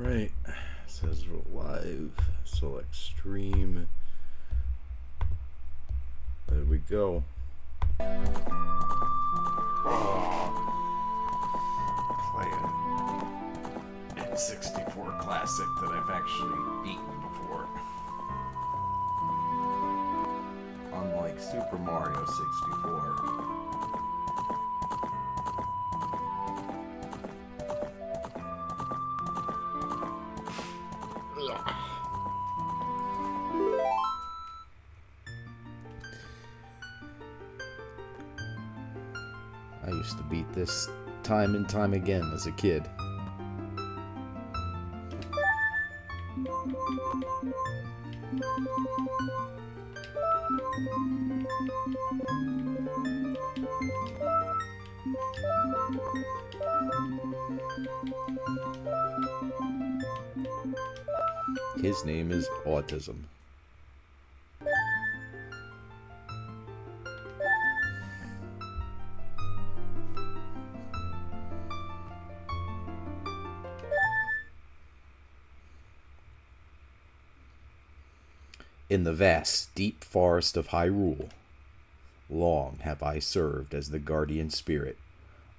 Alright, says live, select stream. There we go. Playing N64 classic that I've actually beaten before. Unlike Super Mario 64. I used to beat this time and time again as a kid. His name is Autism. In the vast, deep forest of Hyrule, long have I served as the guardian spirit.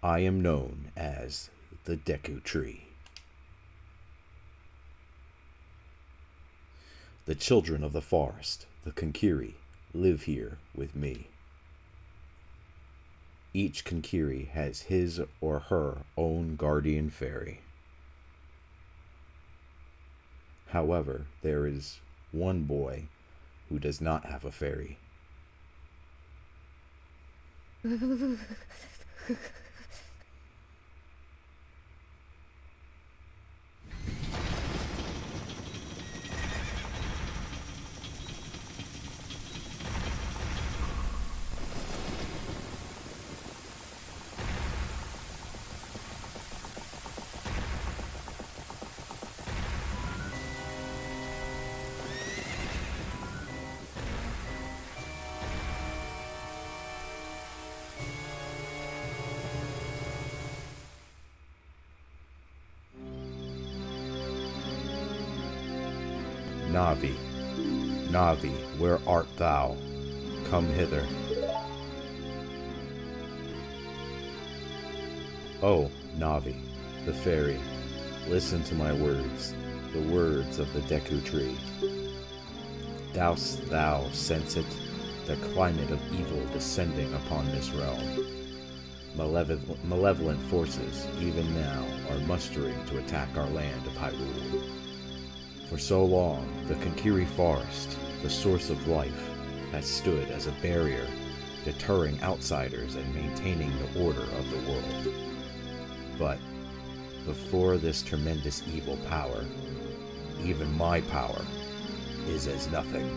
I am known as the Deku Tree. The children of the forest, the Konkiri, live here with me. Each Konkiri has his or her own guardian fairy. However, there is one boy who does not have a fairy. Navi, Navi, where art thou? Come hither. Oh, Navi, the fairy, listen to my words, the words of the Deku Tree. Dost thou sense it, the climate of evil descending upon this realm? Malevolent forces, even now, are mustering to attack our land of Hyrule. For so long, the Konkiri Forest, the source of life, has stood as a barrier, deterring outsiders and maintaining the order of the world. But before this tremendous evil power, even my power is as nothing.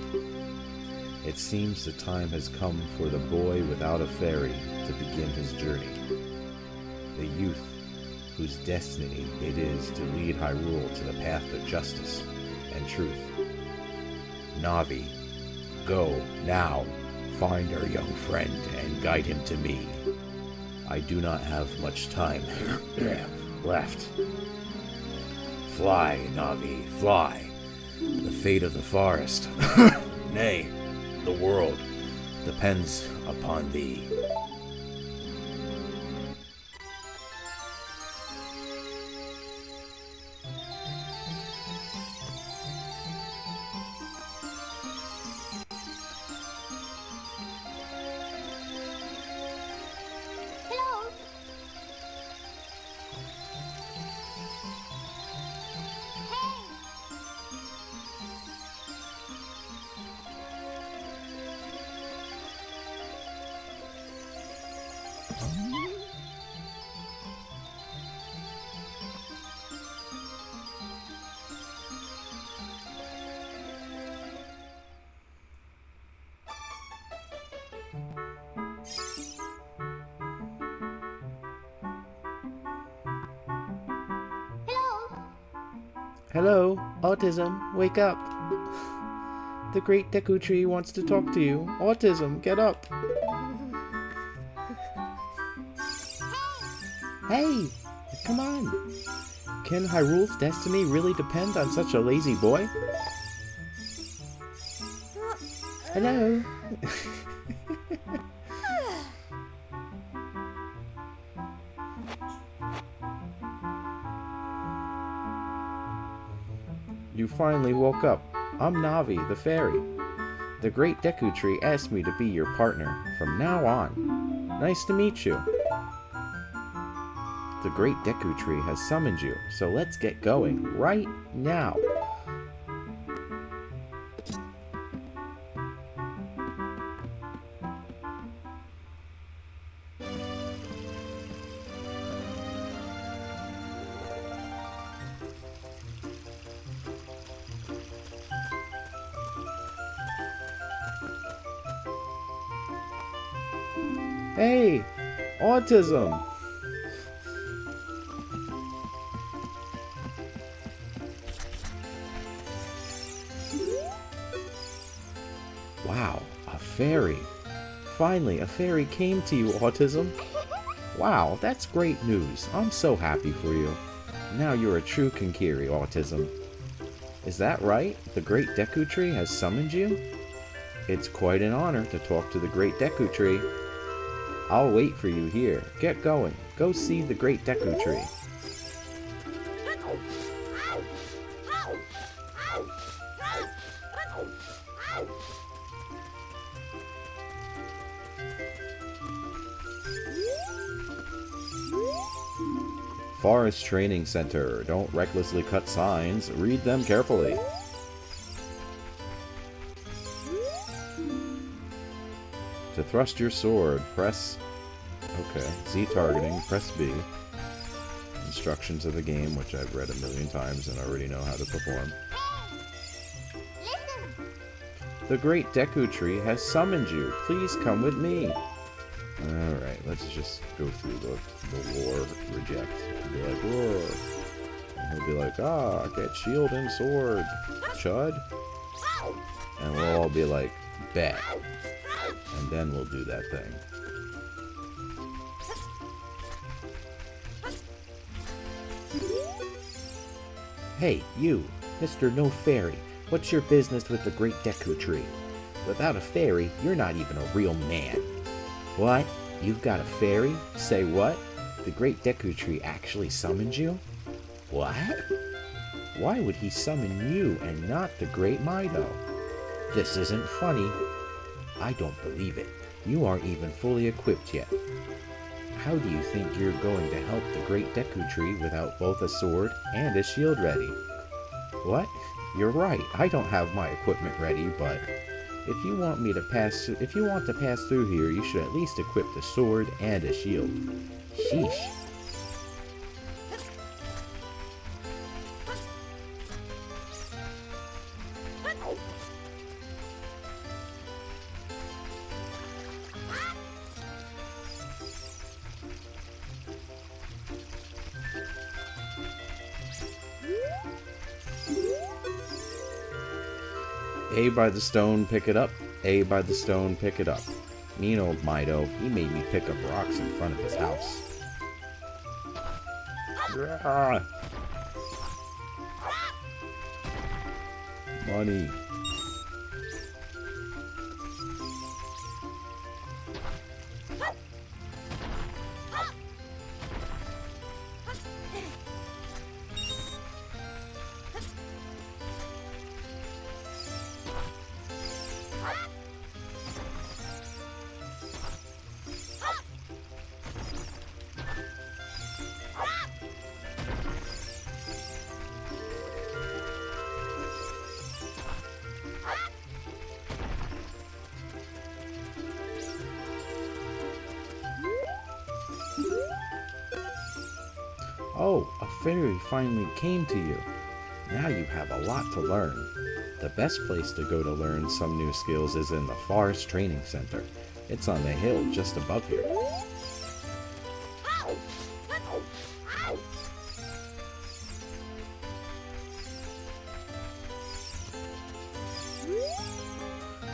It seems the time has come for the boy without a fairy to begin his journey. The youth whose destiny it is to lead Hyrule to the path of justice and truth. Navi, go now, find our young friend and guide him to me. I do not have much time left. Fly, Navi, fly. The fate of the forest, nay, the world, depends upon thee. Hello, Autism, wake up. The great Deku Tree wants to talk to you. Autism, get up. Hey, come on. Can Hyrule's destiny really depend on such a lazy boy? Hello? You finally woke up. I'm Navi, the fairy. The Great Deku Tree asked me to be your partner from now on. Nice to meet you. The Great Deku Tree has summoned you, so let's get going right now. Hey, autism! Wow, a fairy. Finally, a fairy came to you, Autism. Wow, that's great news. I'm so happy for you. Now you're a true Kankiri, Autism. Is that right? The Great Deku Tree has summoned you? It's quite an honor to talk to the Great Deku Tree. I'll wait for you here. Get going. Go see the Great Deku Tree. Forest Training Center. Don't recklessly cut signs. Read them carefully. To thrust your sword, press... Okay, Z targeting, press B. Instructions of the game, which I've read a million times and already know how to perform. The Great Deku Tree has summoned you. Please come with me. Alright, let's just go through the lore reject. And be like, roar. And he'll be like, ah, get shield and sword, chud. And we'll all be like, bet. And then we'll do that thing. Hey, you, Mr. No Fairy. What's your business with the Great Deku Tree? Without a fairy, you're not even a real man. What? You've got a fairy? Say what? The Great Deku Tree actually summoned you? What? Why would he summon you and not the Great Mido? This isn't funny. I don't believe it. You aren't even fully equipped yet. How do you think you're going to help the Great Deku Tree without both a sword and a shield ready? What? You're right. I don't have my equipment ready, but if you want to pass through here, you should at least equip the sword and a shield. Sheesh. A by the stone, pick it up. A by the stone, pick it up. Mean old Mido, he made me pick up rocks in front of his house. Ah. Money. Oh, a fairy finally came to you. Now you have a lot to learn. The best place to go to learn some new skills is in the Forest Training Center. It's on the hill just above here.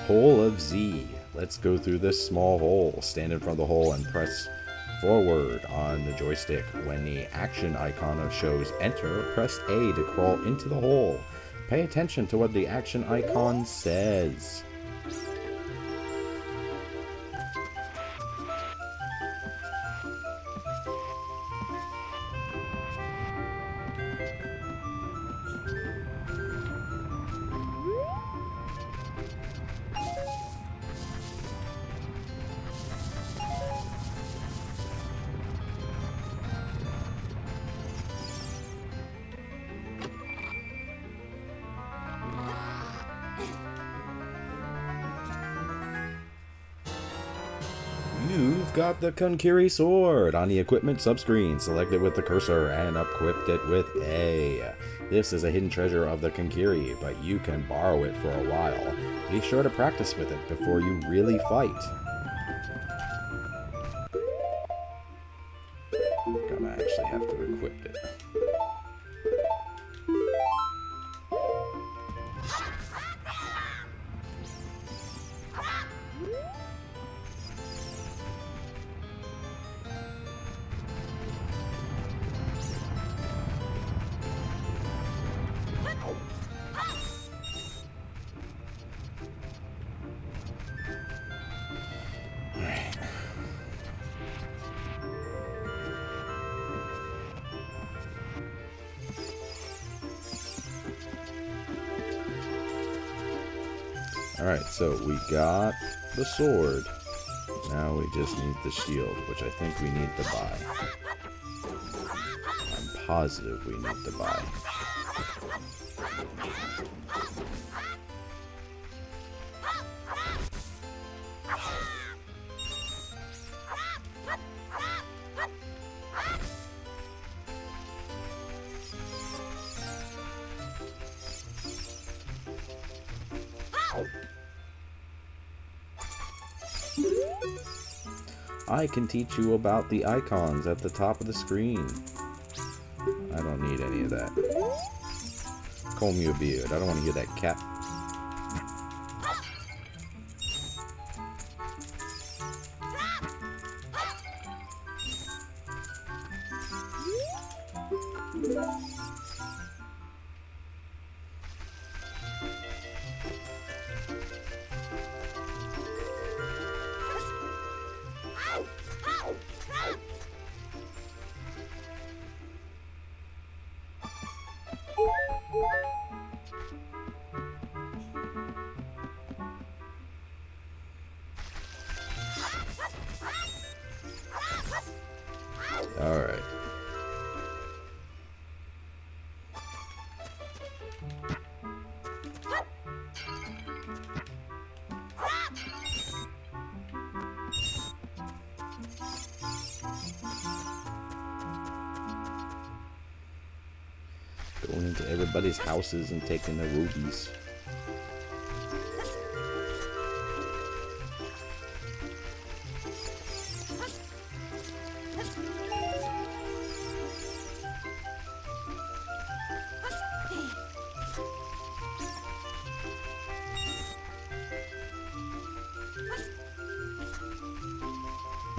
Hole of Z. Let's go through this small hole. Stand in front of the hole and press forward on the joystick. When the action icon shows enter, press A to crawl into the hole. Pay attention to what the action icon says. You've got the Konkiri sword on the equipment subscreen. Select it with the cursor and equip it with A. This is a hidden treasure of the Konkiri, but you can borrow it for a while. Be sure to practice with it before you really fight. Gonna actually have to equip it. Alright, so we got the sword. Now we just need the shield, which I think we need to buy. I'm positive we need to buy. I can teach you about the icons at the top of the screen. I don't need any of that. Comb your beard. I don't want to hear that cat. Alright. Going into everybody's houses and taking their rubies.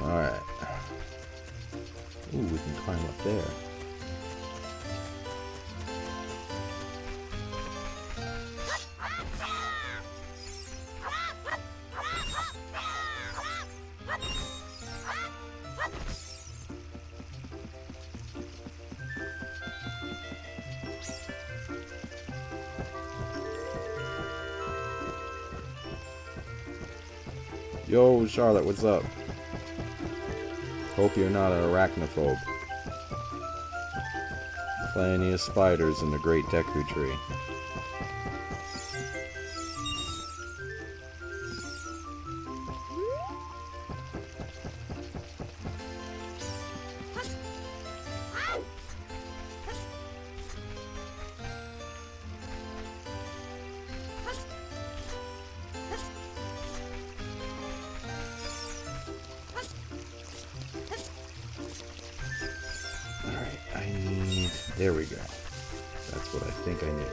Alright. Ooh, we can climb up there. Yo, Charlotte, what's up? Hope you're not an arachnophobe. Plenty of spiders in the Great Deku Tree. There we go. That's what I think I needed.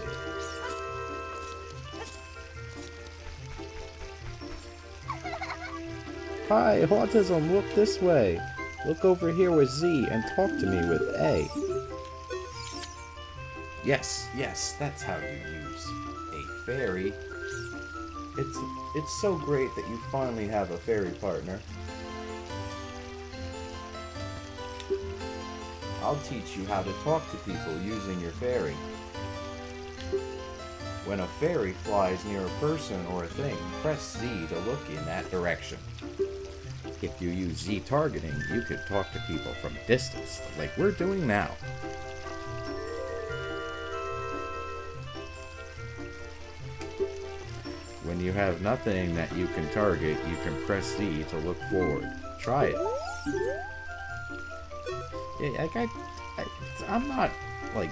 Hi, autism, look this way. Look over here with Z and talk to me with A. Yes, that's how you use a fairy. It's so great that you finally have a fairy partner. I'll teach you how to talk to people using your fairy. When a fairy flies near a person or a thing, press Z to look in that direction. If you use Z targeting, you can talk to people from a distance, like we're doing now. When you have nothing that you can target, you can press Z to look forward. Try it. Yeah, I'm not, like,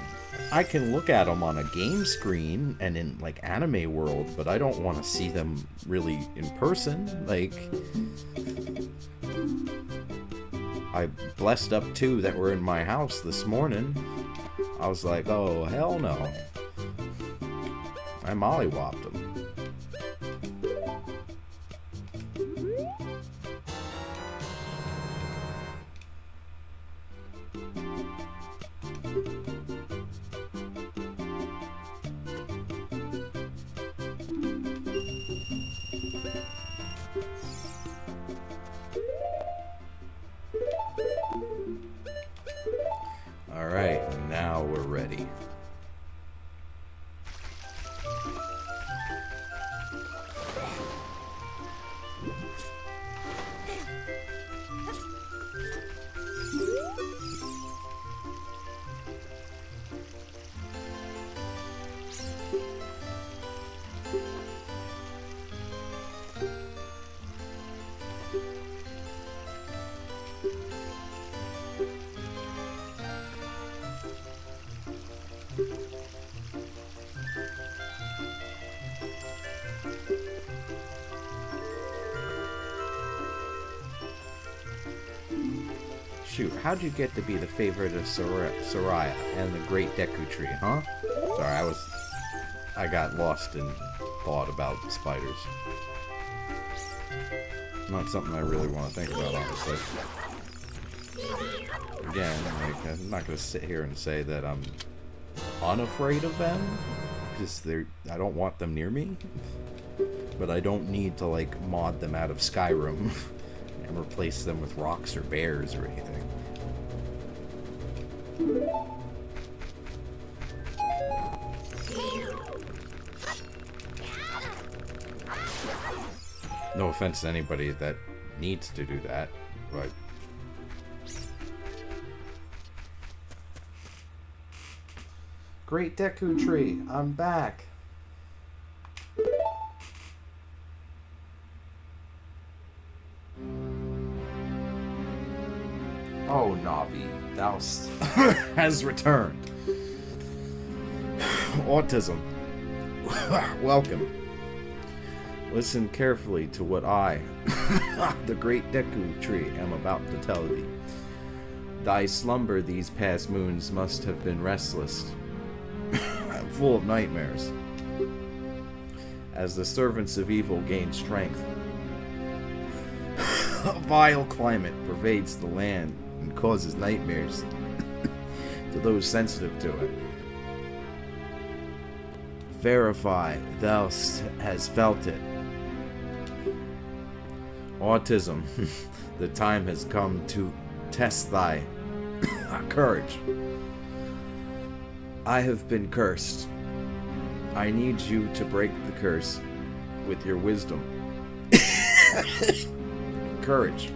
I can look at them on a game screen and in, like, anime world, but I don't want to see them really in person. Like, I blessed up 2 that were in my house this morning. I was like, oh, hell no. I mollywopped them. Alright, now we're ready. Shoot, how'd you get to be the favorite of Soraya and the Great Deku Tree, huh? Sorry, I got lost in thought about spiders. Not something I really want to think about, honestly. Again, like, I'm not going to sit here and say that I'm unafraid of them, because I don't want them near me. But I don't need to, like, mod them out of Skyrim and replace them with rocks or bears or anything. No offense to anybody that needs to do that, but Great Deku Tree, I'm back. Oh, Navi, thou has returned. Autism. Welcome. Listen carefully to what I, the Great Deku Tree, am about to tell thee. Thy slumber these past moons must have been restless, full of nightmares. As the servants of evil gain strength, a vile climate pervades the land and causes nightmares to those sensitive to it. Verify thou has felt it. Autism, the time has come to test thy courage. I have been cursed. I need you to break the curse with your wisdom. Courage.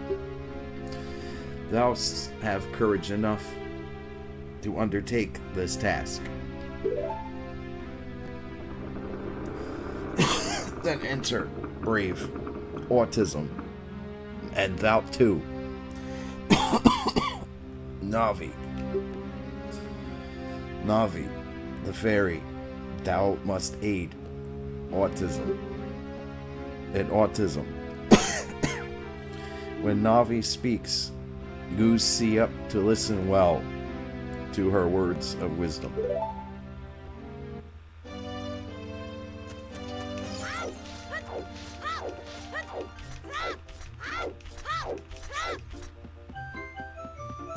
Thou have courage enough to undertake this task. Then enter, brave, autism, and thou too, Navi. Navi, the fairy, thou must aid autism. In autism, when Navi speaks, you see up to listen well to her words of wisdom.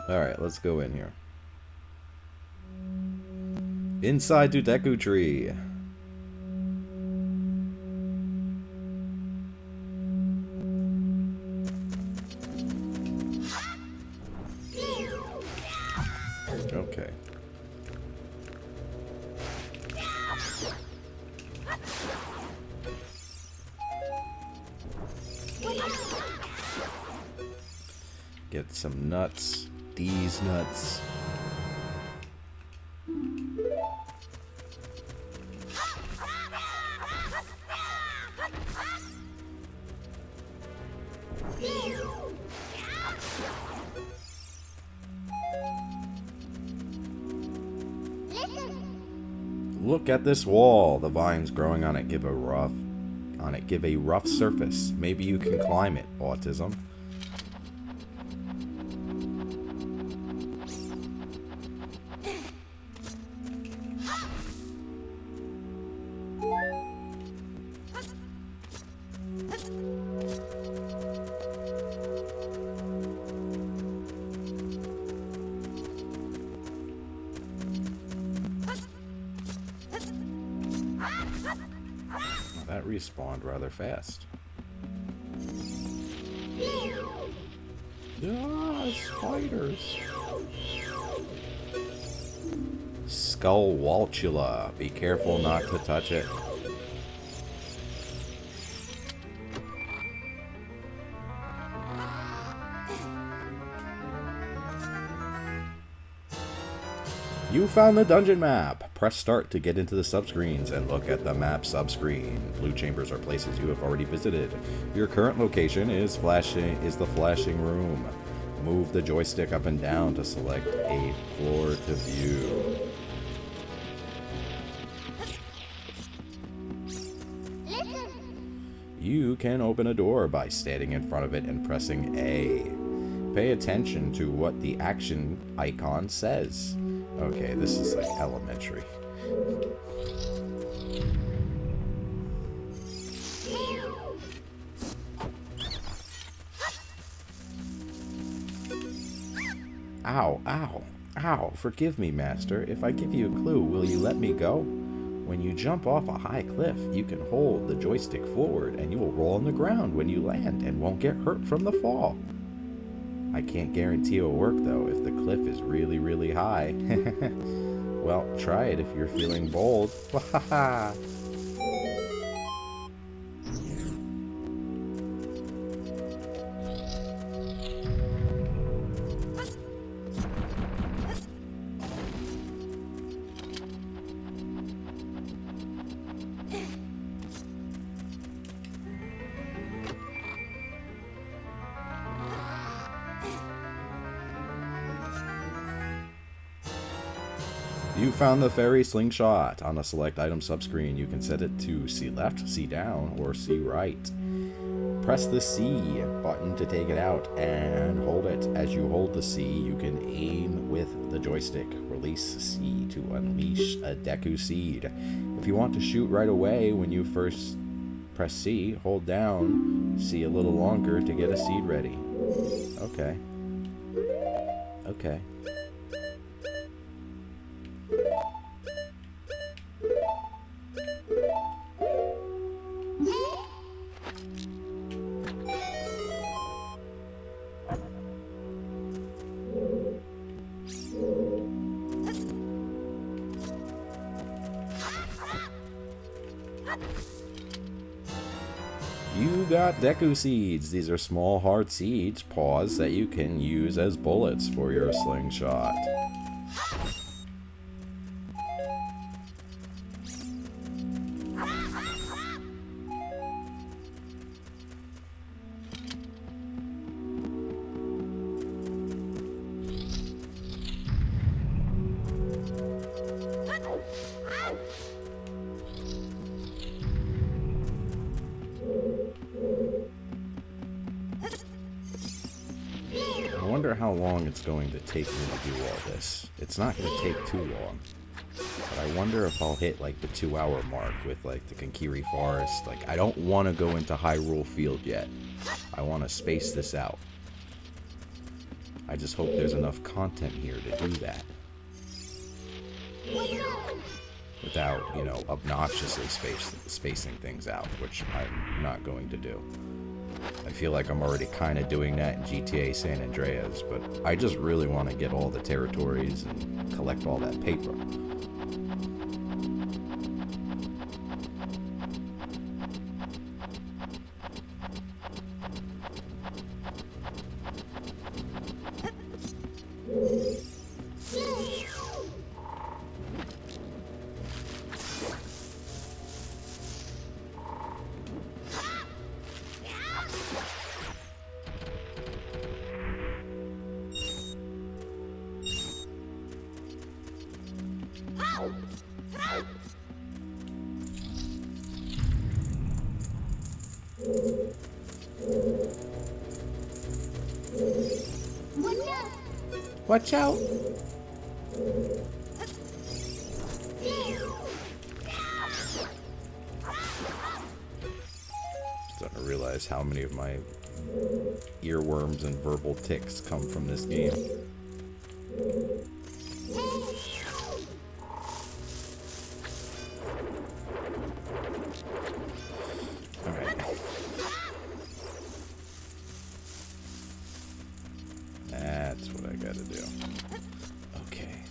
Alright, let's go in here. Inside to Deku Tree. Okay. Get some nuts. These nuts. Look at this wall. The vines growing on it give a rough surface. Maybe you can climb it, Autism. That respawned rather fast. Ah, spiders. Skullwaltula. Be careful not to touch it. You found the dungeon map. Press start to get into the subscreens and look at the map subscreen. Blue chambers are places you have already visited. Your current location is the flashing room. Move the joystick up and down to select a floor to view. You can open a door by standing in front of it and pressing A. Pay attention to what the action icon says. Okay, this is like elementary. Ow, ow, ow. Forgive me, Master. If I give you a clue, will you let me go? When you jump off a high cliff, you can hold the joystick forward and you will roll on the ground when you land and won't get hurt from the fall. I can't guarantee it'll work though if the cliff is really, really high. Well, try it if you're feeling bold. Wahaha! You found the fairy slingshot. On the select item subscreen, you can set it to C left, C down, or C right. Press the C button to take it out and hold it. As you hold the C, you can aim with the joystick. Release C to unleash a Deku Seed. If you want to shoot right away when you first press C, hold down C a little longer to get a seed ready. Okay. Okay. You got Deku Seeds. These are small hard seeds, paws, that you can use as bullets for your slingshot. I wonder how long it's going to take me to do all this. It's not going to take too long. But I wonder if I'll hit like the 2-hour mark with like the Kankiri Forest. Like, I don't want to go into Hyrule Field yet. I want to space this out. I just hope there's enough content here to do that. Without, you know, obnoxiously spacing things out, which I'm not going to do. I feel like I'm already kind of doing that in GTA San Andreas, but I just really want to get all the territories and collect all that paper. Watch out! Starting to realize how many of my earworms and verbal tics come from this game. Alright. That's what I gotta do. Okay.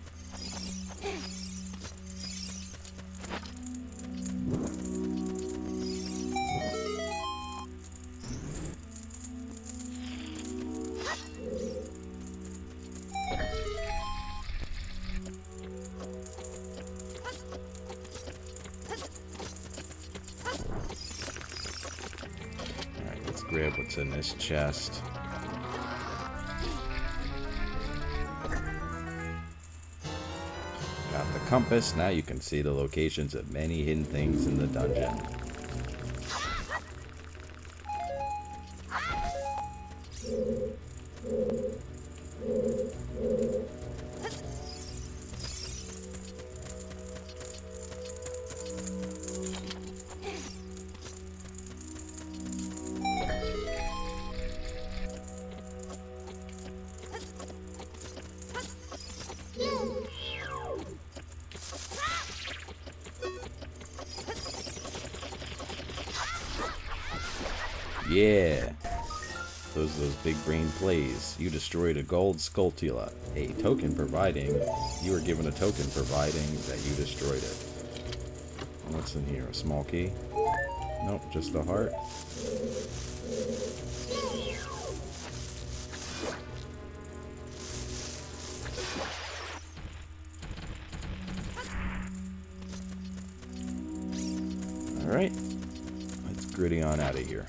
Alright, let's grab what's in this chest. Got the compass. Now you can see the locations of many hidden things in the dungeon. Yeah. Those are those big brain plays. You destroyed a gold sculptula. A token providing... You were given a token providing that you destroyed it. What's in here? A small key? Nope, just a heart. Alright. Let's gritty on out of here.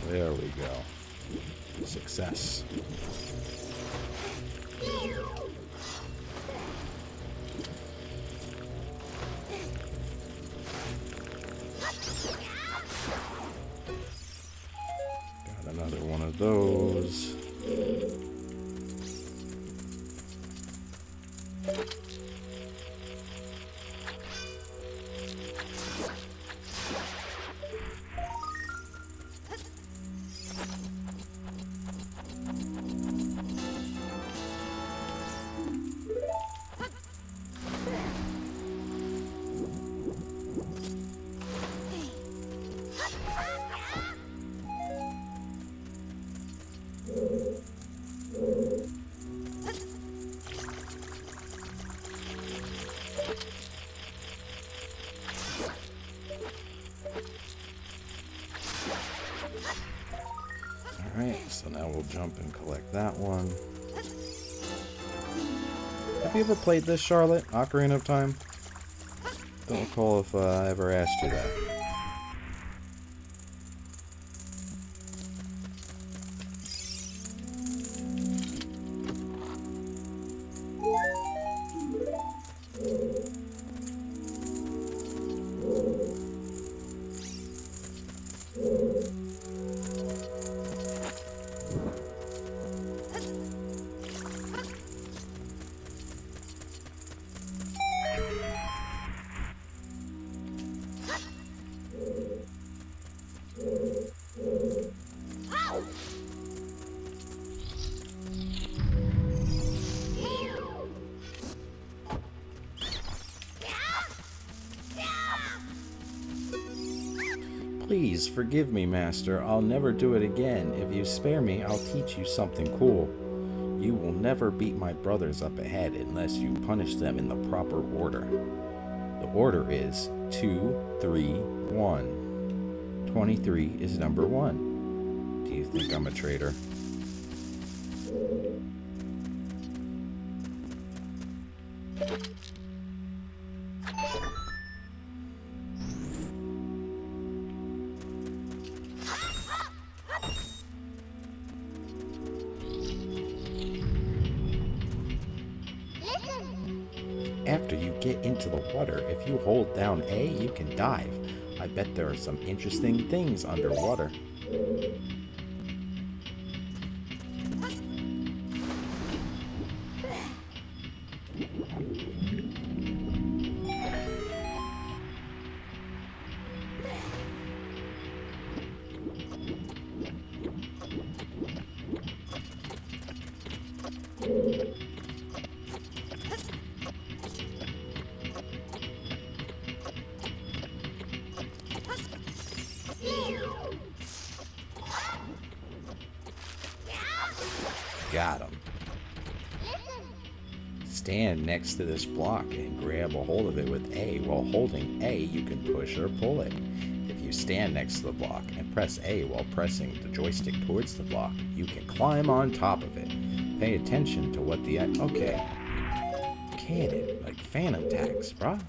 There we go. Success. Got another one of those. Alright, so now we'll jump and collect that one. Have you ever played this, Charlotte? Ocarina of Time? Don't recall if I ever asked you that. Please forgive me, Master. I'll never do it again. If you spare me, I'll teach you something cool. You will never beat my brothers up ahead unless you punish them in the proper order. The order is 2, 3, 1. 23 is number 1. Do you think I'm a traitor? After you get into the water, if you hold down A, you can dive. I bet there are some interesting things underwater. Got him. Stand next to this block and grab a hold of it with A. While holding A, you can push or pull it. If you stand next to the block and press A while pressing the joystick towards the block, you can climb on top of it. Pay attention to what the... Okay. Cannon. Like phantom tax, bruh.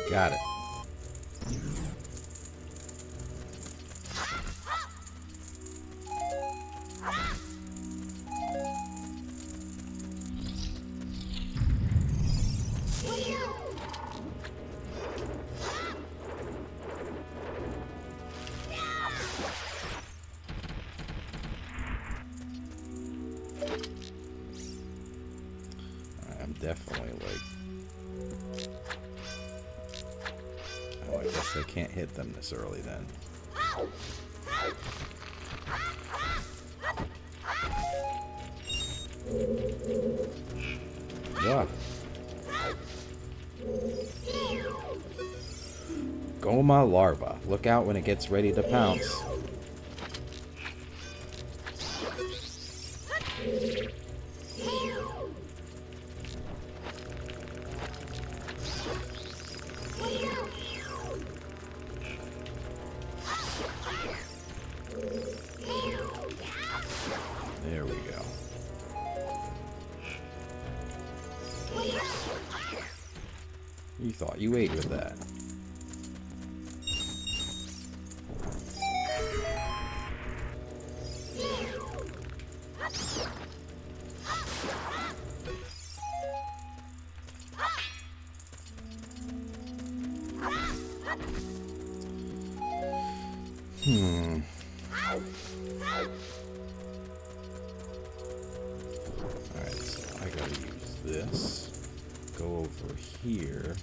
Got it. I'm definitely like... Oh, I guess I can't hit them this early then. Yeah. Goma larva. Look out when it gets ready to pounce. There we go. You thought you ate with that. Alright, so I gotta use this. Go over here.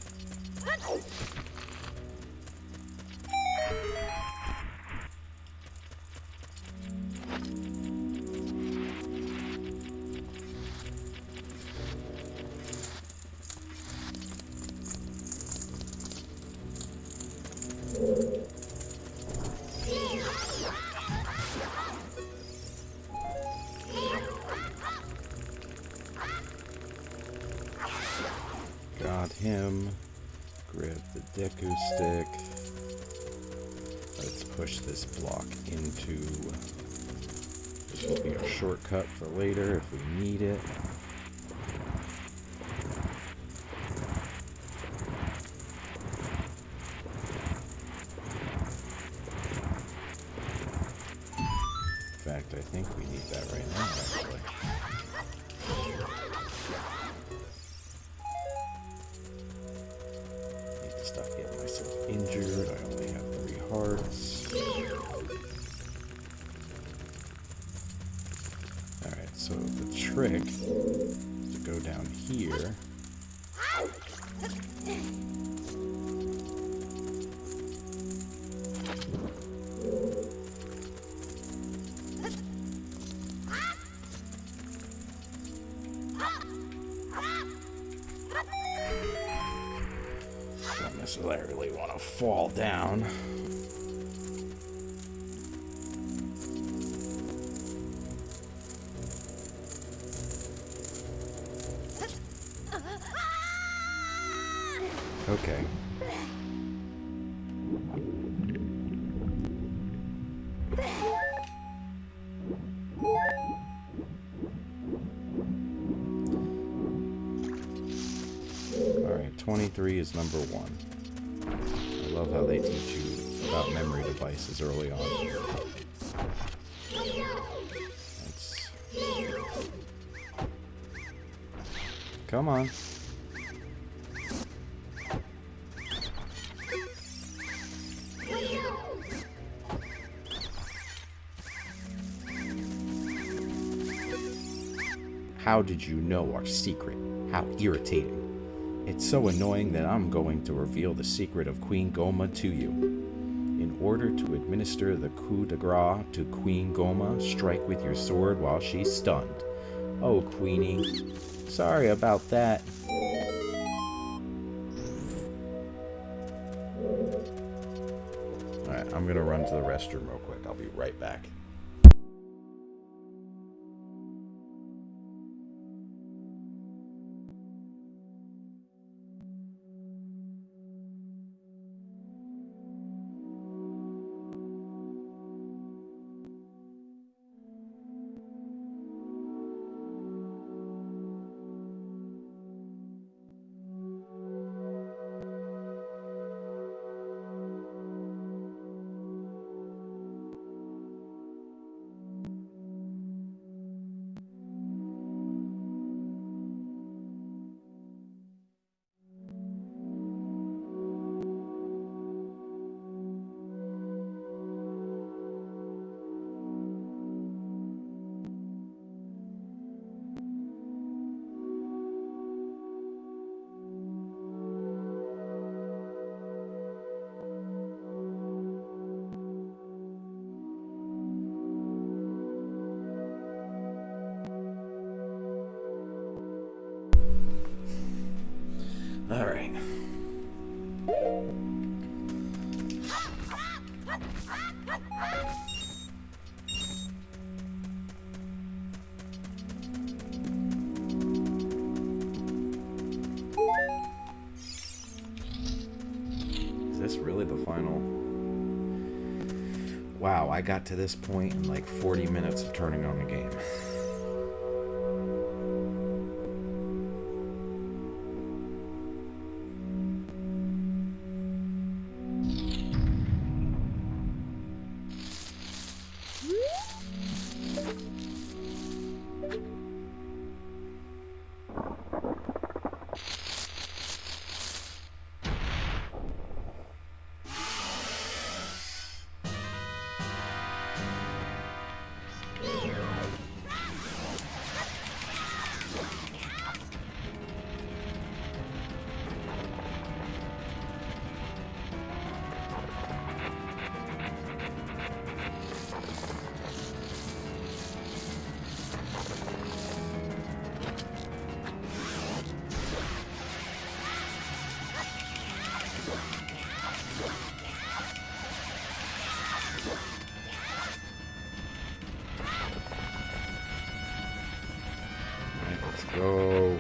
Got him. Grab the Deku stick. Let's push this block into... This will be our shortcut for later if we need it. Stop getting myself injured. I only have 3 hearts. Alright, so the trick is to go down here. Don't necessarily want to fall down. Okay. Alright, 23 is number 1. I love how they teach you about memory devices early on. That's... Come on. How did you know our secret? How irritating. It's so annoying that I'm going to reveal the secret of Queen Goma to you. In order to administer the coup de grace to Queen Goma, strike with your sword while she's stunned. Oh, Queenie. Sorry about that. Alright, I'm gonna run to the restroom real quick. I'll be right back. Alright. Is this really the final? Wow, I got to this point in like 40 minutes of turning on the game. Go.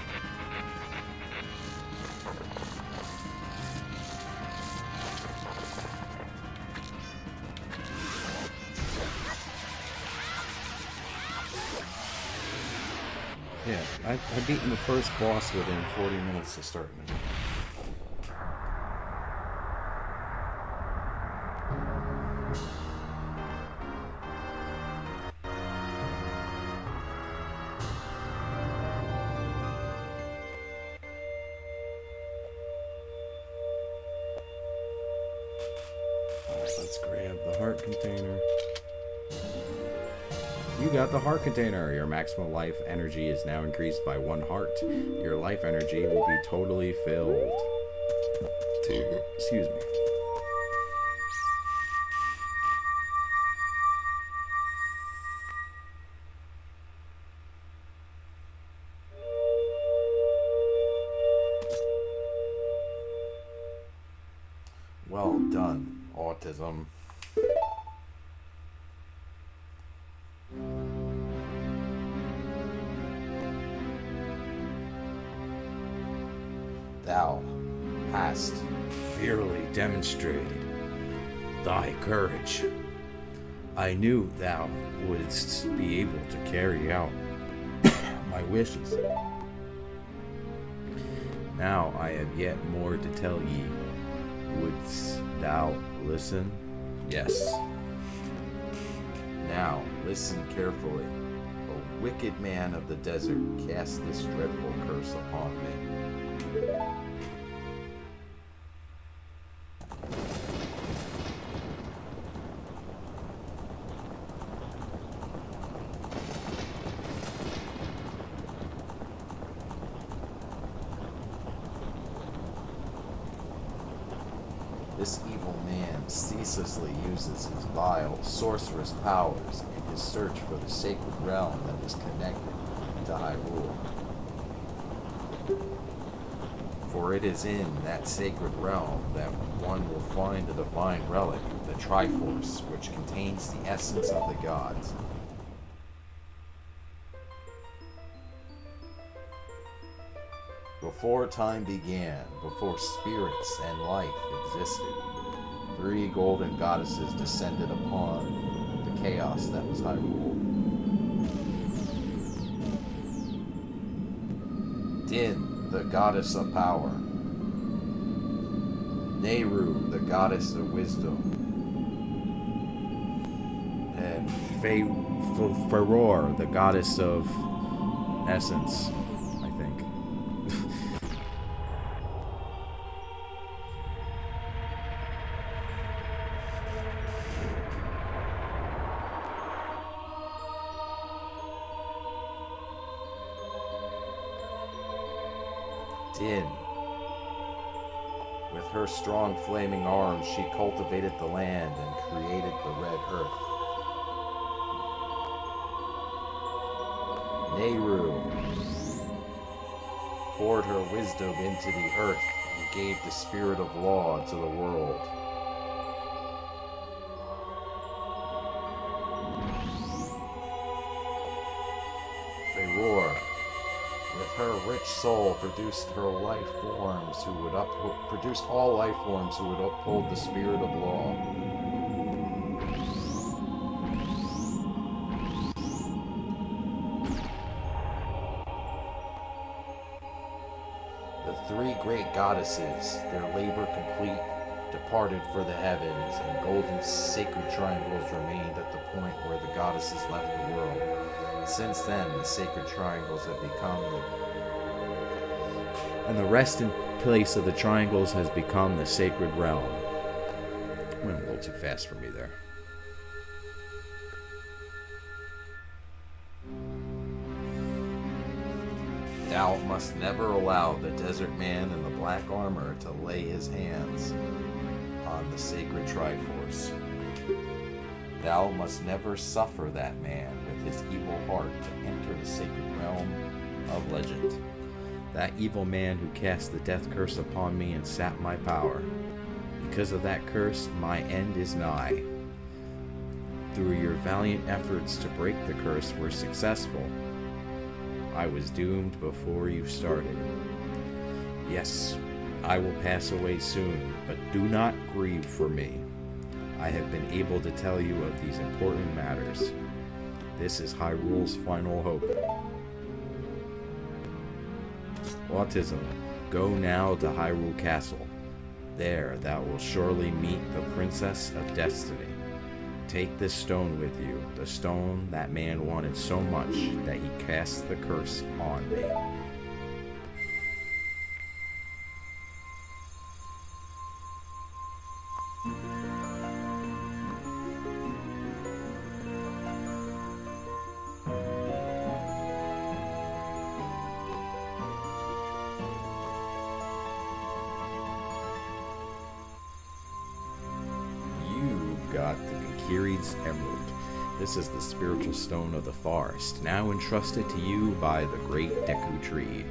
Yeah, I've beaten the first boss within 40 minutes of starting it. Alright, let's grab the heart container. You got the heart container. Your maximum life energy is now increased by 1 heart. Your life energy will be totally filled. Excuse me. Well done, autism. Thou hast Fairly demonstrated thy courage. I knew thou wouldst be able to carry out my wishes. Now I have yet more to tell ye. Wouldst thou listen? Yes. Now listen carefully. A wicked man of the desert cast this dreadful curse upon me. This evil man ceaselessly uses his vile, sorcerous powers in his search for the sacred realm that is connected to Hyrule. For it is in that sacred realm that one will find the divine relic, the Triforce, which contains the essence of the gods. Before time began, before spirits and life existed, 3 golden goddesses descended upon the chaos that was Hyrule. Din, the goddess of power. Nehru, the goddess of wisdom. And Faror, the goddess of essence, I think. Din. With her strong flaming arms, she cultivated the land and created the red earth. Nehru poured her wisdom into the earth and gave the spirit of law to the world. Faror, with her rich soul, produced her life forms who would produce all life forms who would uphold the spirit of law. The 3 great goddesses, their labor complete, departed for the heavens, and golden sacred triangles remained at the point where the goddesses left the world. Since then, the sacred triangles have become And the resting place of the triangles has become the sacred realm. Went a little too fast for me there. Thou must never allow the desert man in the black armor to lay his hands on the sacred Triforce. Thou must never suffer that man with his evil heart to enter the sacred realm of legend. That evil man who cast the death curse upon me and sapped my power. Because of that curse, my end is nigh. Through your valiant efforts to break the curse were successful. I was doomed before you started. Yes, I will pass away soon, but do not grieve for me. I have been able to tell you of these important matters. This is Hyrule's final hope. Autism, go now to Hyrule Castle. There thou wilt surely meet the Princess of Destiny. Take this stone with you, the stone that man wanted so much that he cast the curse on me. got the Kinkiri's Emerald. This is the spiritual stone of the forest, now entrusted to you by the great Deku Tree.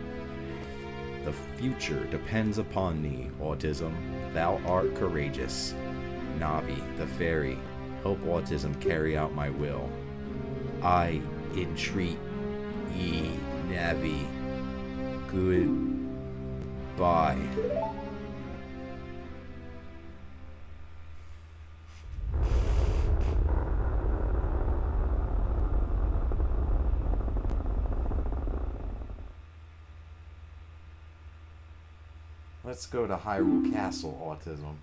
The future depends upon thee, Autism. Thou art courageous. Navi, the fairy, help Autism carry out my will. I entreat ye, Navi. Goodbye. Let's go to Hyrule Castle, Autism.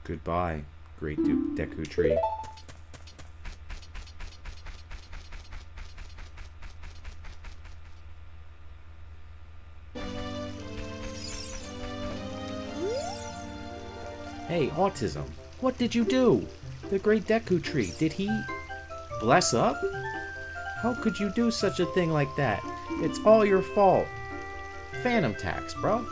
Goodbye, great Deku Tree. Hey, Autism, what did you do? The great Deku Tree, did he bless up? How could you do such a thing like that? It's all your fault. Phantom tax, bro.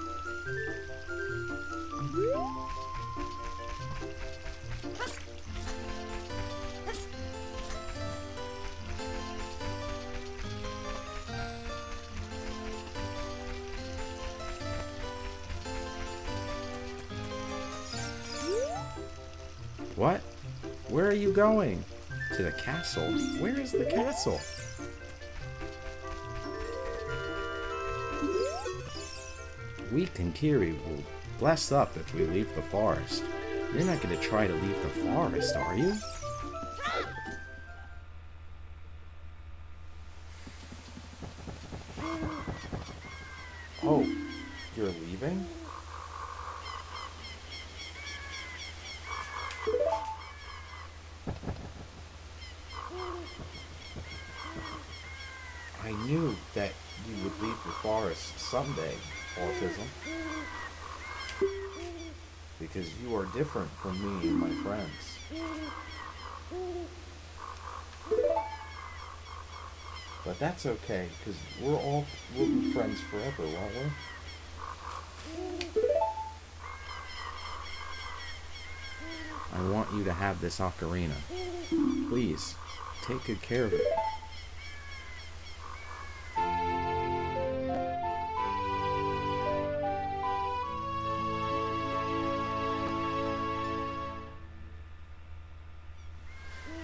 What? Where are you going? To the castle? Where is the castle? We Kinkiri will bless up if we leave the forest. You're not going to try to leave the forest, are you? Oh, you're leaving? I knew that you would leave the forest someday, Autism. Because you are different from me and my friends. But that's okay, because we'll be friends forever, won't we? I want you to have this ocarina. Please, take good care of it.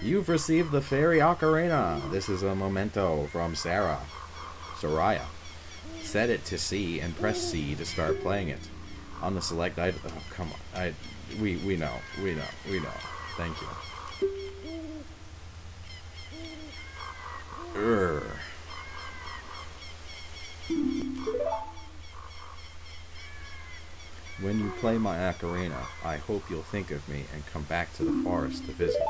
You've received the fairy ocarina. This is a memento from Soraya. Set it to C and press C to start playing it. On the select item. Oh, come on. We know. Thank you. When you play my ocarina, I hope you'll think of me and come back to the forest to visit.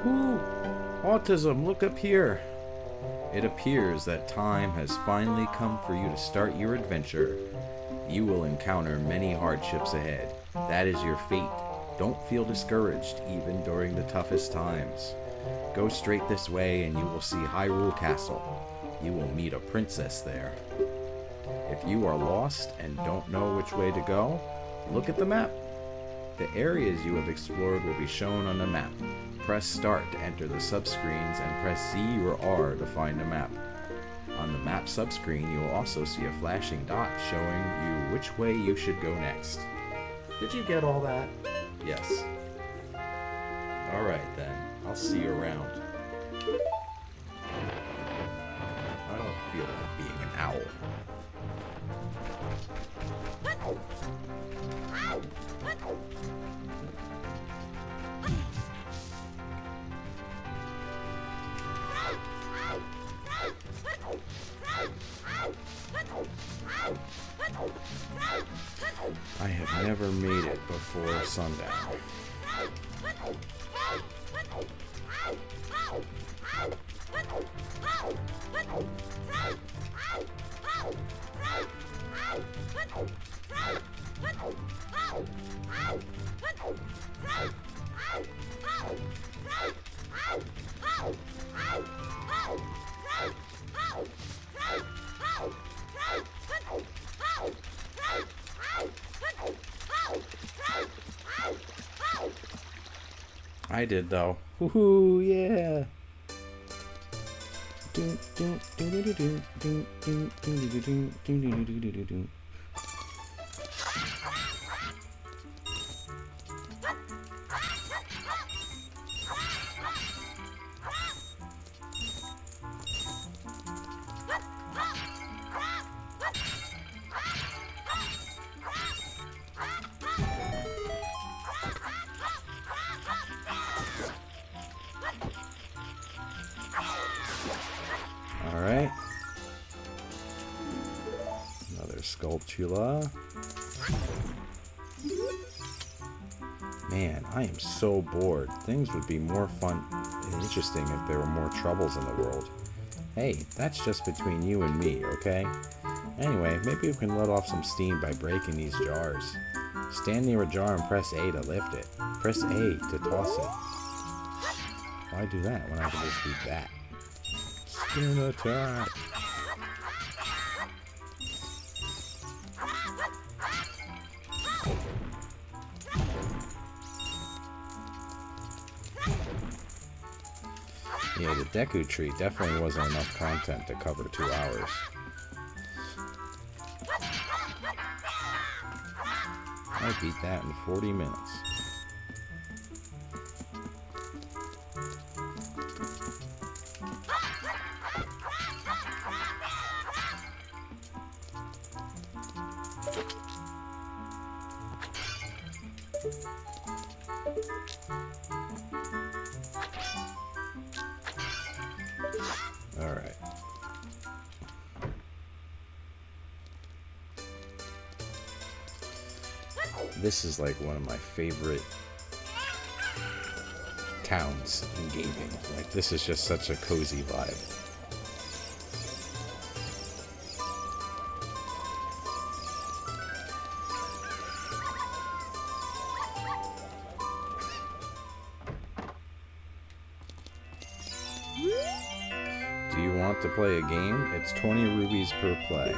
Ooh, Autism, look up here. It appears that time has finally come for you to start your adventure. You will encounter many hardships ahead. That is your fate. Don't feel discouraged, even during the toughest times. Go straight this way and you will see Hyrule Castle. You will meet a princess there. If you are lost and don't know which way to go, look at the map. The areas you have explored will be shown on the map. Press start to enter the subscreens and press C or R to find a map. On the map subscreen, you will also see a flashing dot showing you which way you should go next. Did you get all that? Yes. Alright then, I'll see you around. I don't feel like being an owl. I have never made it before sundown. I did though. Woohoo, yeah. Alright. Another Sculptula. Man, I am so bored. Things would be more fun and interesting if there were more troubles in the world. Hey, that's just between you and me, okay? Anyway, maybe we can let off some steam by breaking these jars. Stand near a jar and press A to lift it. Press A to toss it. Why do that when I can just do that? Spin attack! Yeah, the Deku Tree definitely wasn't enough content to cover 2 hours. I beat that in 40 minutes. Alright. This is like one of my favorite towns in gaming. Like, this is just such a cozy vibe. Do you want to play a game? It's 20 rubies per play.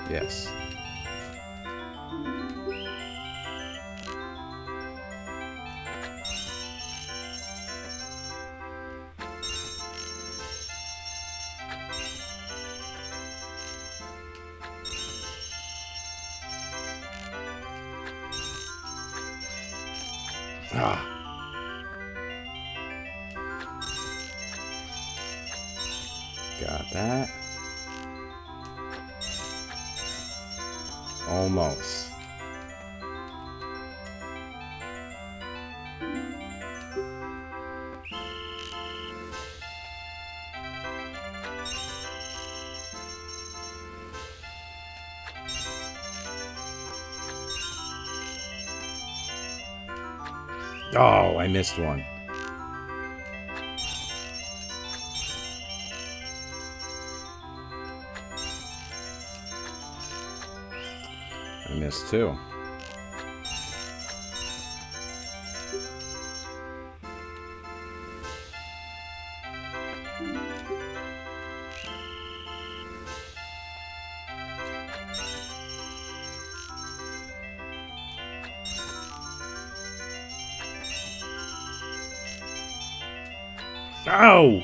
Yes. Ah. Got that. Almost. Oh, I missed one. I missed too. Ow!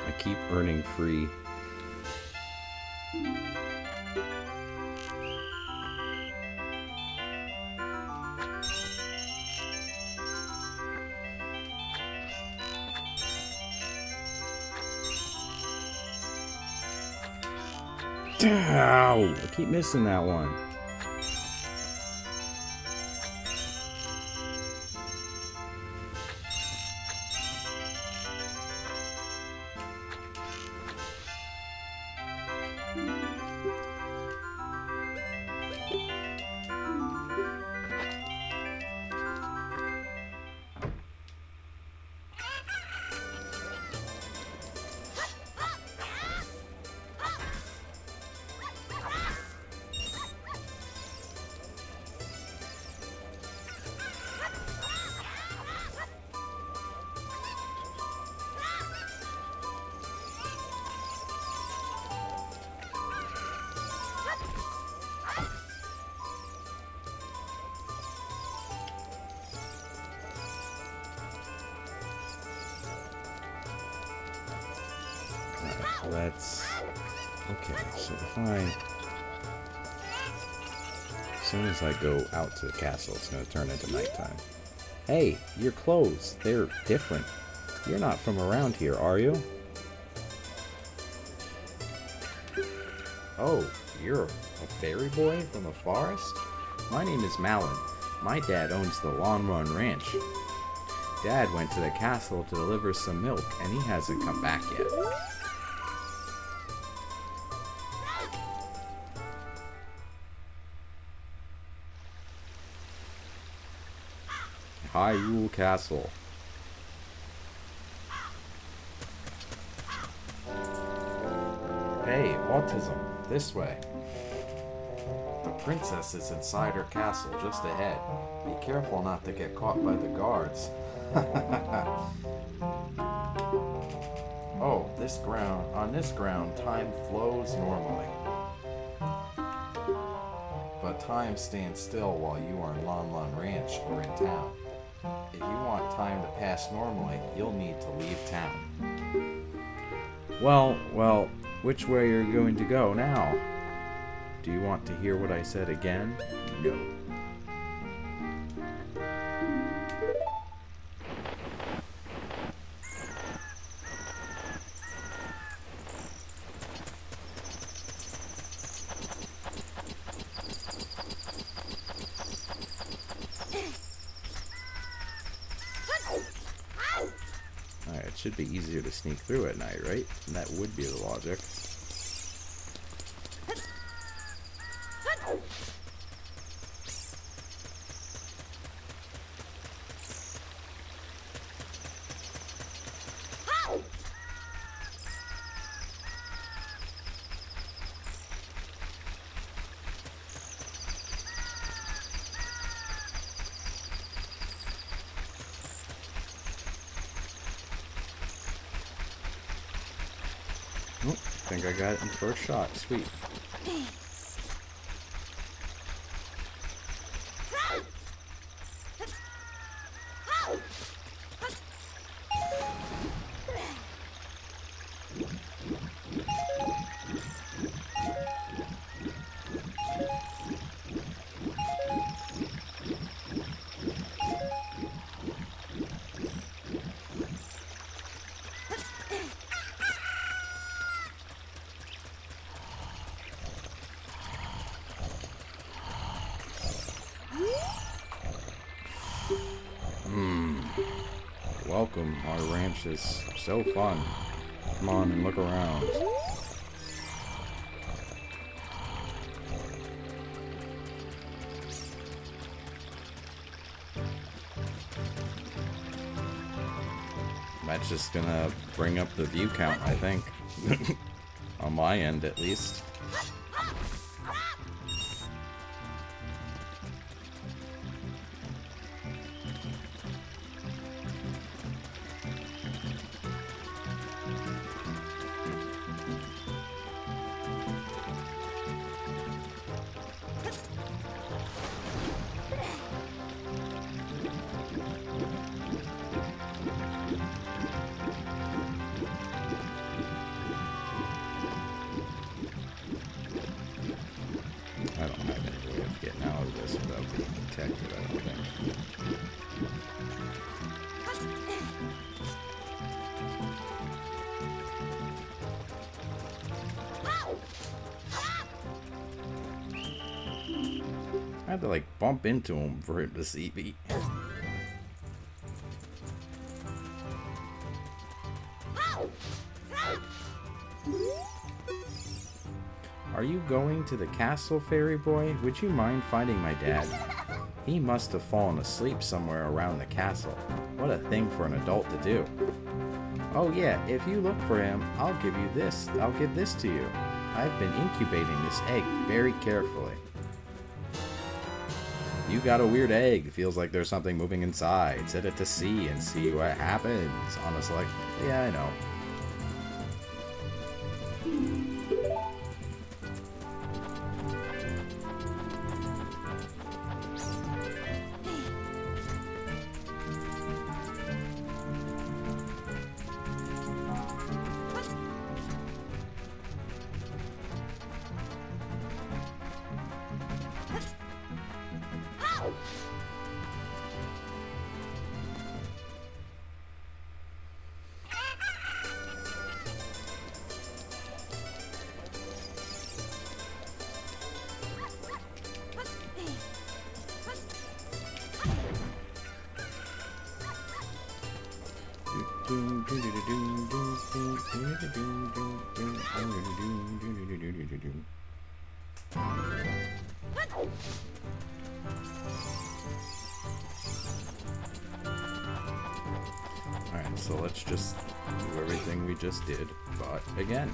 I keep earning free. Ow! I keep missing that one. Let's... Okay, so if I... As soon as I go out to the castle, it's going to turn into nighttime. Hey, your clothes, they're different. You're not from around here, are you? Oh, you're a fairy boy from the forest? My name is Malin. My dad owns the Lawn Run Ranch. Dad went to the castle to deliver some milk, and he hasn't come back yet. Hyrule Castle. Hey, autism, this way. The princess is inside her castle just ahead. Be careful not to get caught by the guards. Oh, on this ground, time flows normally. But time stands still while you are in Lon Lon Ranch or in town. If you want time to pass normally, you'll need to leave town. Well, which way are you going to go now? Do you want to hear what I said again? No. Alright, it should be easier to sneak through at night, right? And that would be the logic. Oh, I think I got it in the first shot. Sweet. Welcome, our ranch is so fun. Come on and look around. That's just gonna bring up the view count, I think. On my end, at least. I don't have any way of getting out of this without being detected, I don't think. I had to like bump into him for him to see me. Are you going to the castle, fairy boy? Would you mind finding my dad? He must have fallen asleep somewhere around the castle. What a thing for an adult to do. Oh yeah, if you look for him, I'll give you this. I'll give this to you. I've been incubating this egg very carefully. You got a weird egg. Feels like there's something moving inside. Set it to C and see what happens. On a select... Yeah, I know. Alright, so let's just do everything we just did, but again.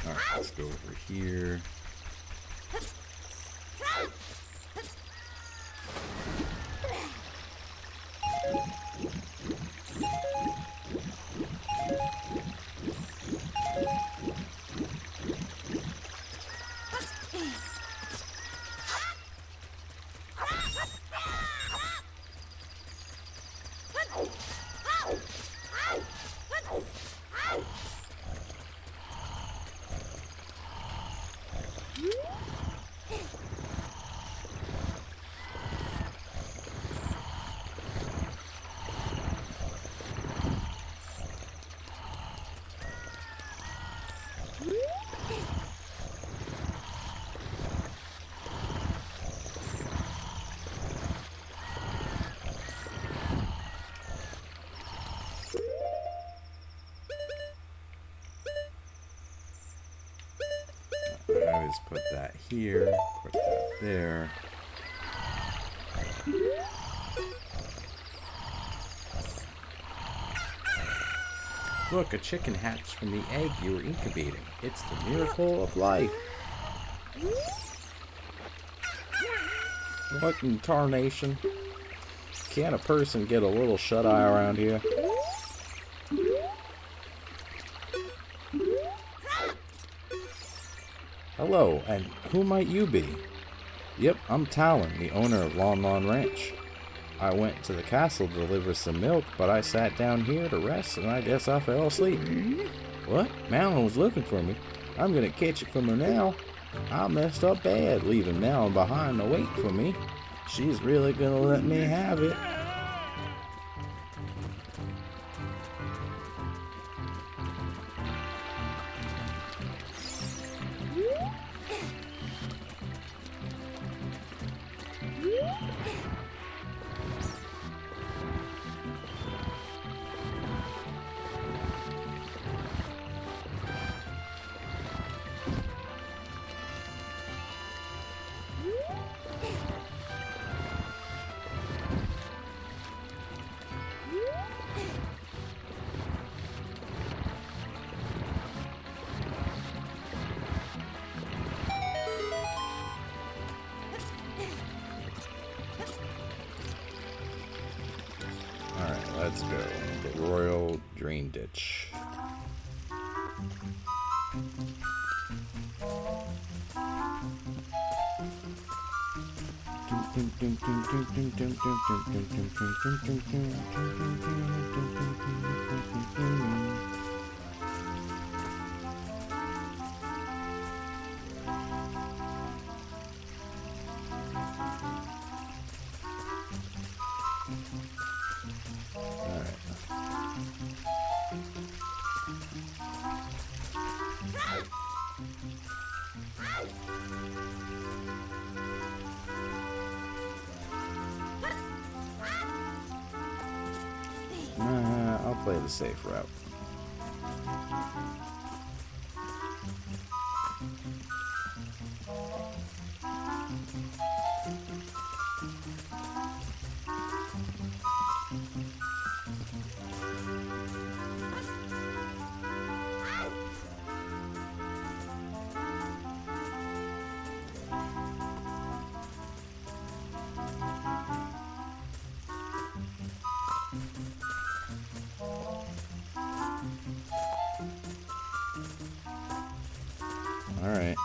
Alright, let's go over here. I always put that here, put that there. Look, a chicken hatched from the egg you were incubating. It's the miracle of life. What in tarnation? Can't a person get a little shut-eye around here? Hello, and who might you be? Yep, I'm Talon, the owner of Lon Lon Ranch. I went to the castle to deliver some milk, but I sat down here to rest, and I guess I fell asleep. What? Malin was looking for me. I'm gonna catch it from her now. I messed up bad, leaving Malin behind to wait for me. She's really gonna let me have it. Alright, let's go. The Royal Drain Ditch. I'll play the safe route. Alright.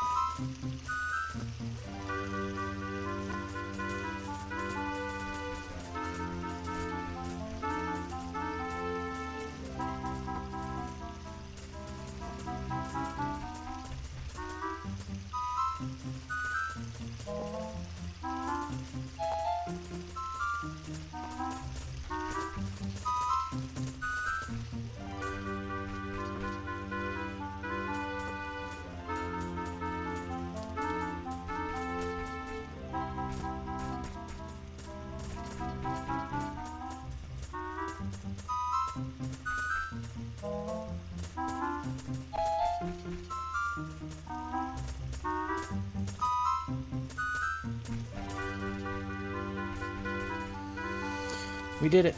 We did it.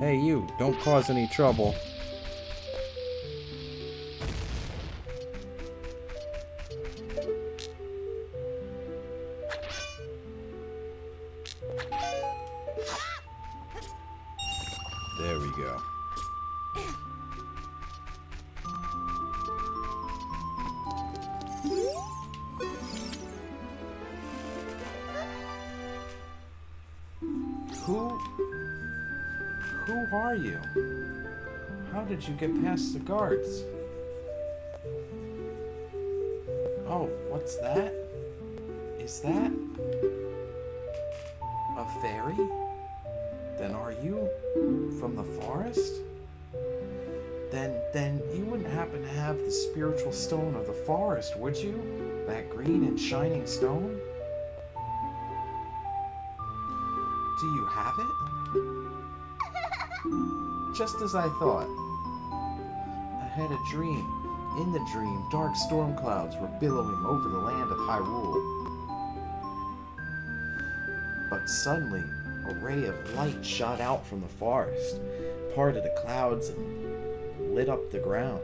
Hey, you, don't cause any trouble. There we go. Who are you? How did you get past the guards? Oh, what's that? Is that a fairy? Then are you from the forest? Then you wouldn't happen to have the spiritual stone of the forest, would you? That green and shining stone? Do you have it? Just as I thought. I had a dream In the dream, dark storm clouds were billowing over the land of Hyrule. But suddenly, a ray of light shot out from the forest, parted the clouds, and lit up the ground.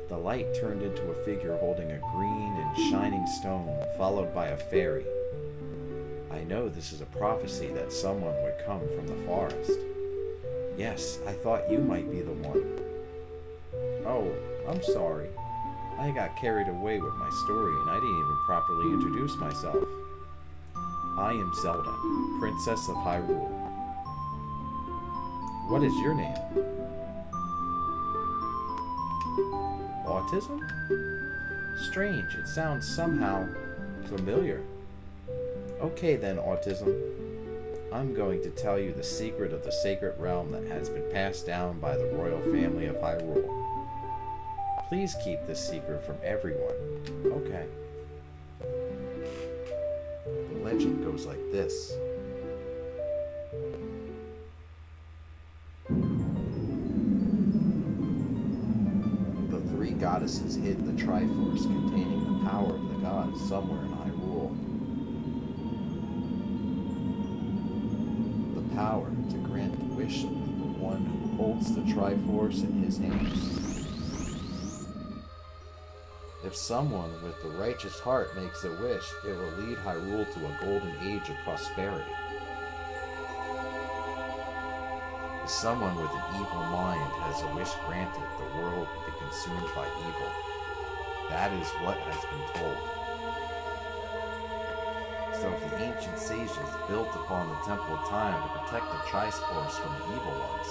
The light turned into a figure holding a green and shining stone, followed by a fairy. I know this is a prophecy that someone would come from the forest. Yes, I thought you might be the one. Oh, I'm sorry. I got carried away with my story and I didn't even properly introduce myself. I am Zelda, Princess of Hyrule. What is your name? Autism? Strange, it sounds somehow familiar. Okay then, Autism. I'm going to tell you the secret of the sacred realm that has been passed down by the royal family of Hyrule. Please keep this secret from everyone. Okay. The legend goes like this. The three goddesses hid the Triforce containing the power of the gods somewhere in Hyrule. The power to grant the wish of the one who holds the Triforce in his hands. If someone with the righteous heart makes a wish, it will lead Hyrule to a golden age of prosperity. If someone with an evil mind has a wish granted, the world will be consumed by evil. That is what has been told. So the ancient sages built upon the Temple of Time to protect the Triforce from the evil ones.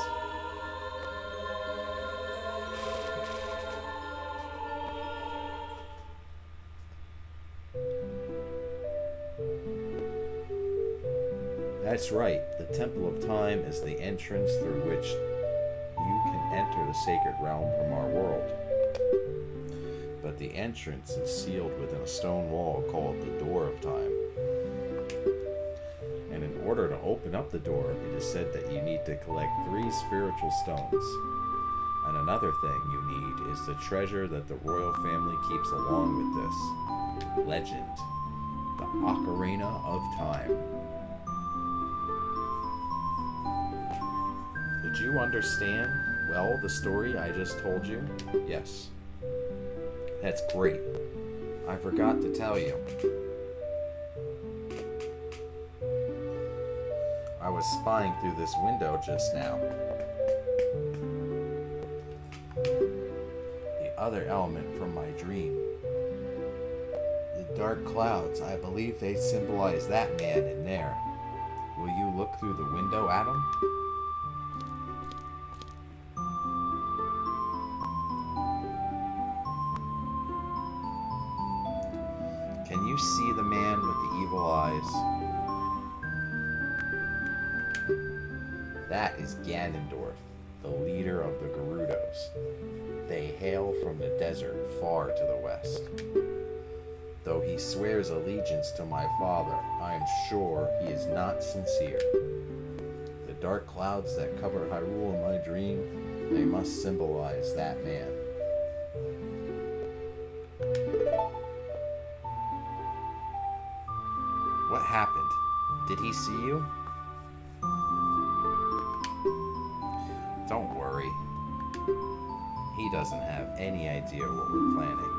That's right, the Temple of Time is the entrance through which you can enter the sacred realm from our world. But the entrance is sealed within a stone wall called the Door of Time. And in order to open up the door, it is said that you need to collect 3 spiritual stones. And another thing you need is the treasure that the royal family keeps along with this legend, the Ocarina of Time. Did you understand, well, the story I just told you? Yes. That's great. I forgot to tell you. I was spying through this window just now. The other element from my dream. The dark clouds, I believe they symbolize that man in there. Will you look through the window at him? Can you see the man with the evil eyes? That is Ganondorf, the leader of the Gerudos. They hail from the desert far to the west. Though he swears allegiance to my father, I am sure he is not sincere. The dark clouds that cover Hyrule in my dream, they must symbolize that man. What happened? Did he see you? Don't worry. He doesn't have any idea what we're planning.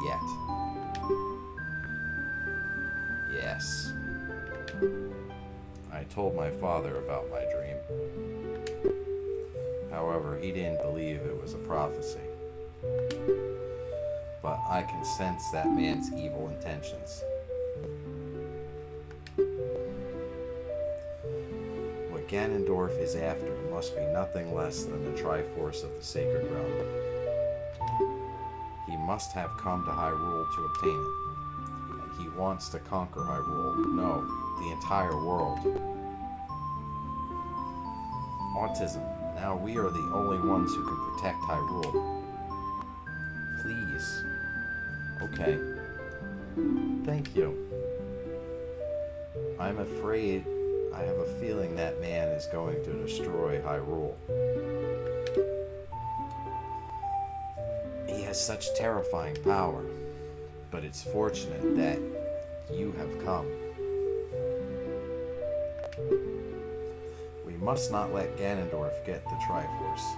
Yet. Yes. I told my father about my dream. However, he didn't believe it was a prophecy. But I can sense that man's evil intentions. What Ganondorf is after must be nothing less than the Triforce of the Sacred Realm. He must have come to Hyrule to obtain it. And he wants to conquer Hyrule. No, the entire world. Autism. Now we are the only ones who can protect Hyrule. Please. Okay. Thank you. I'm afraid I have a feeling that man is going to destroy Hyrule. has such terrifying power, but it's fortunate that you have come. We must not let Ganondorf get the Triforce.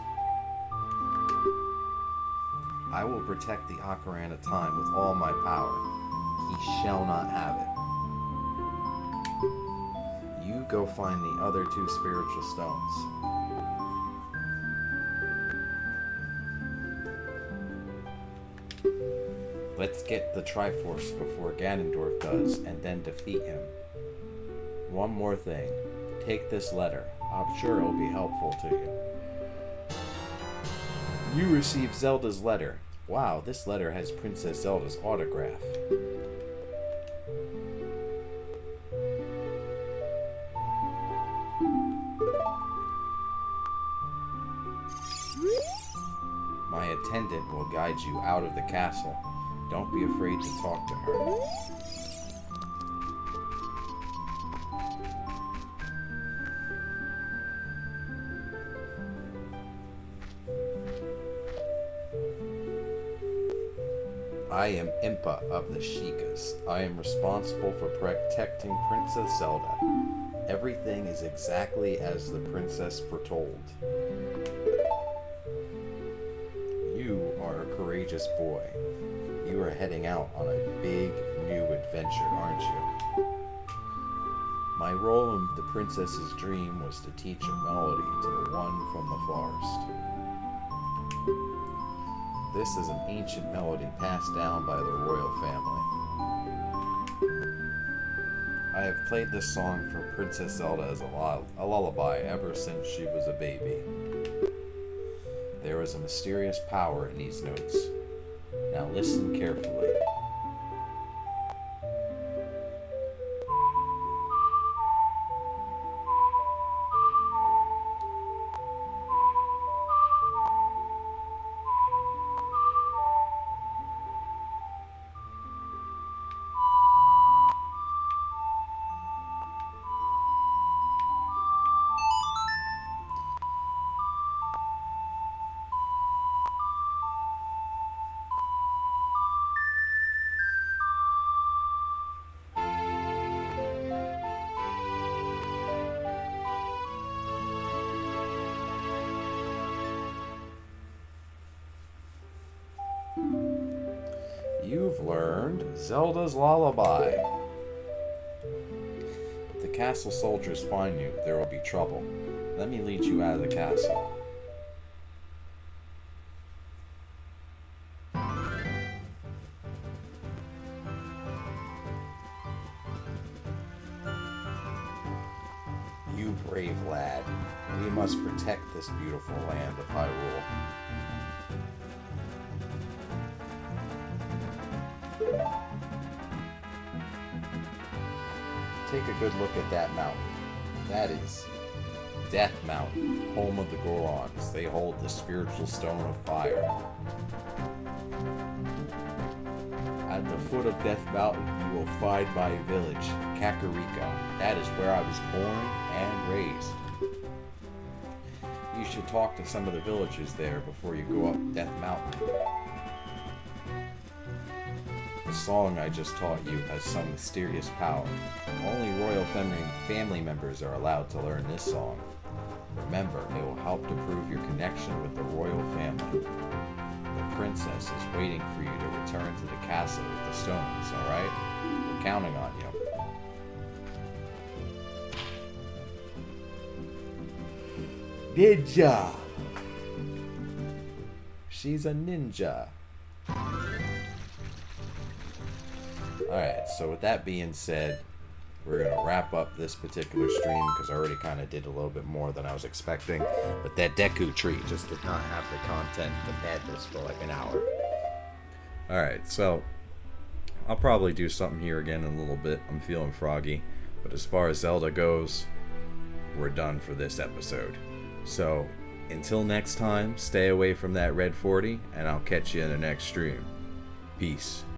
I will protect the Ocarina of Time with all my power. He shall not have it. You go find the other two spiritual stones. Let's get the Triforce before Ganondorf does, and then defeat him. One more thing. Take this letter. I'm sure it'll be helpful to you. You received Zelda's letter. Wow, this letter has Princess Zelda's autograph. My attendant will guide you out of the castle. Don't be afraid to talk to her. I am Impa of the Sheikahs. I am responsible for protecting Princess Zelda. Everything is exactly as the princess foretold. You are a courageous boy. You are heading out on a big new adventure, aren't you? My role in the princess's dream was to teach a melody to the one from the forest. This is an ancient melody passed down by the royal family. I have played this song for Princess Zelda as a lullaby ever since she was a baby. There is a mysterious power in these notes. Now listen carefully. You've learned Zelda's Lullaby. If the castle soldiers find you, there will be trouble. Let me lead you out of the castle. You brave lad. We must protect this beautiful land of Hyrule. Take a good look at that mountain. That is Death Mountain, home of the Gorons. They hold the spiritual stone of fire. At the foot of Death Mountain, you will find my village, Kakariko. That is where I was born and raised. You should talk to some of the villagers there before you go up Death Mountain. The song I just taught you has some mysterious power. Only royal family members are allowed to learn this song. Remember, it will help to prove your connection with the royal family. The princess is waiting for you to return to the castle with the stones, alright? We're counting on you. Ninja! She's a ninja. Alright, so with that being said, we're going to wrap up this particular stream because I already kind of did a little bit more than I was expecting. But that Deku tree just did not have the content to pad this for like an hour. Alright, so I'll probably do something here again in a little bit. I'm feeling froggy. But as far as Zelda goes, we're done for this episode. So until next time, stay away from that red 40, and I'll catch you in the next stream. Peace.